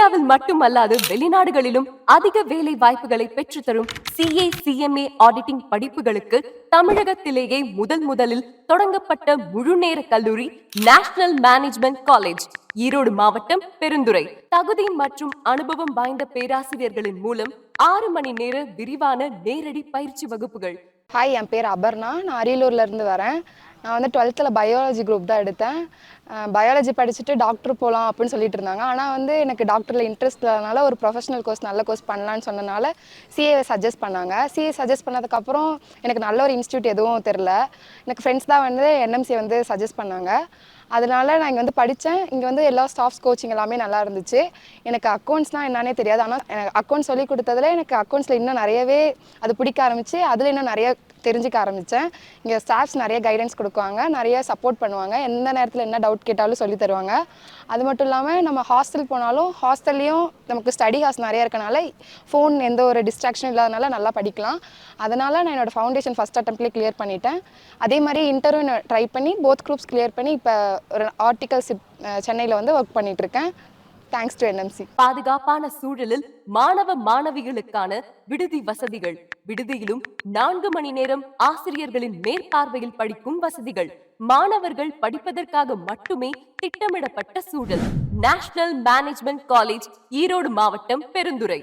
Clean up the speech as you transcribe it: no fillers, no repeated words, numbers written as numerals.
இந்தியாவில் மட்டுமல்லாது வெளிநாடுகளிலும் அதிக வேலை வாய்ப்புகளை பெற்றுத்தரும் CA CMA ஆடிட்டிங் படிப்புகளுக்கு தமிழகத்திலேயே முதலில் தொடங்கப்பட்ட முழுநேர கல்லூரி நேஷனல் மேனேஜ்மெண்ட் காலேஜ், ஈரோடு மாவட்டம், பெருந்துறை. தகுதி மற்றும் அனுபவம் வாய்ந்த பேராசிரியர்களின் மூலம் 6 மணி நேர விரிவான நேரடி பயிற்சி வகுப்புகள். ஹாய், என் பேர் அபர்ணா. நான் அரியலூர்லேருந்து வரேன். நான் வந்து 12th பயாலஜி குரூப் தான் எடுத்தேன். பயாலஜி படிச்சுட்டு டாக்டர் போகலாம் அப்படின்னு சொல்லிட்டு இருந்தாங்க. ஆனால் வந்து எனக்கு டாக்டரில் இன்ட்ரெஸ்ட் இல்லாதனால ஒரு ப்ரொஃபஷனல் கோர்ஸ், நல்ல கோர்ஸ் பண்ணலான்னு சொன்னனால சிஏ சஜஸ்ட் பண்ணாங்க. சிஏ சஜஸ்ட் பண்ணதுக்கப்புறம் எனக்கு நல்ல ஒரு இன்ஸ்டியூட் எதுவும் தெரில. எனக்கு ஃப்ரெண்ட்ஸ் தான் வந்து என்எம்சி வந்து சஜஸ்ட் பண்ணாங்க. அதனால நான் இங்கே வந்து படித்தேன். இங்கே வந்து எல்லா ஸ்டாஃப்ஸ் கோச்சிங் எல்லாமே நல்லா இருந்துச்சு. எனக்கு அக்கௌண்ட்ஸ்னால் என்னன்னே தெரியாது. ஆனால் எனக்கு அக்கௌண்ட்ஸ் சொல்லி கொடுத்ததில் எனக்கு அக்கௌண்ட்ஸில் இன்னும் நிறையவே அது பிடிக்க ஆரம்பிச்சு, அதில் இன்னும் நிறைய தெரிஞ்சுக்க ஆரம்பித்தேன். இங்கே ஸ்டாஃப்ஸ் நிறைய கைடன்ஸ் கொடுக்குவாங்க, நிறைய சப்போர்ட் பண்ணுவாங்க, எந்த நேரத்தில் என்ன டவுட் கேட்டாலும் சொல்லி தருவாங்க. அது மட்டும் இல்லாமல் நம்ம ஹாஸ்டல் போனாலும் ஹாஸ்டல்லையும் நமக்கு ஸ்டடி ஹார்ஸ் நிறைய இருக்கனால ஃபோன் எந்த ஒரு டிஸ்ட்ராக்ஷன் இல்லாதனால நல்லா படிக்கலாம். அதனால் நான் என்னோடய ஃபவுண்டேஷன் ஃபஸ்ட் அட்டெம்ப்ட்லேயே கிளியர் பண்ணிட்டேன். அதே மாதிரி இன்டர்வியூ ட்ரை பண்ணி போத் குரூப்ஸ் கிளியர் பண்ணி இப்போ ஒரு ஆர்டிகல்ஸ் சென்னையில் வந்து ஒர்க் பண்ணிகிட்ருக்கேன். Thanks to NMC. பாதுகாப்பான சூழலில் மாணவிகளுக்கான விடுதி வசதிகள், விடுதியிலும் 4 மணி நேரம் ஆசிரியர்களின் மேற்பார்வையில் படிக்கும் வசதிகள், மாணவர்கள் படிப்பதற்காக மட்டுமே திட்டமிடப்பட்ட சூழல். நேஷனல் மேனேஜ்மெண்ட் காலேஜ், ஈரோடு மாவட்டம், பெருந்துறை.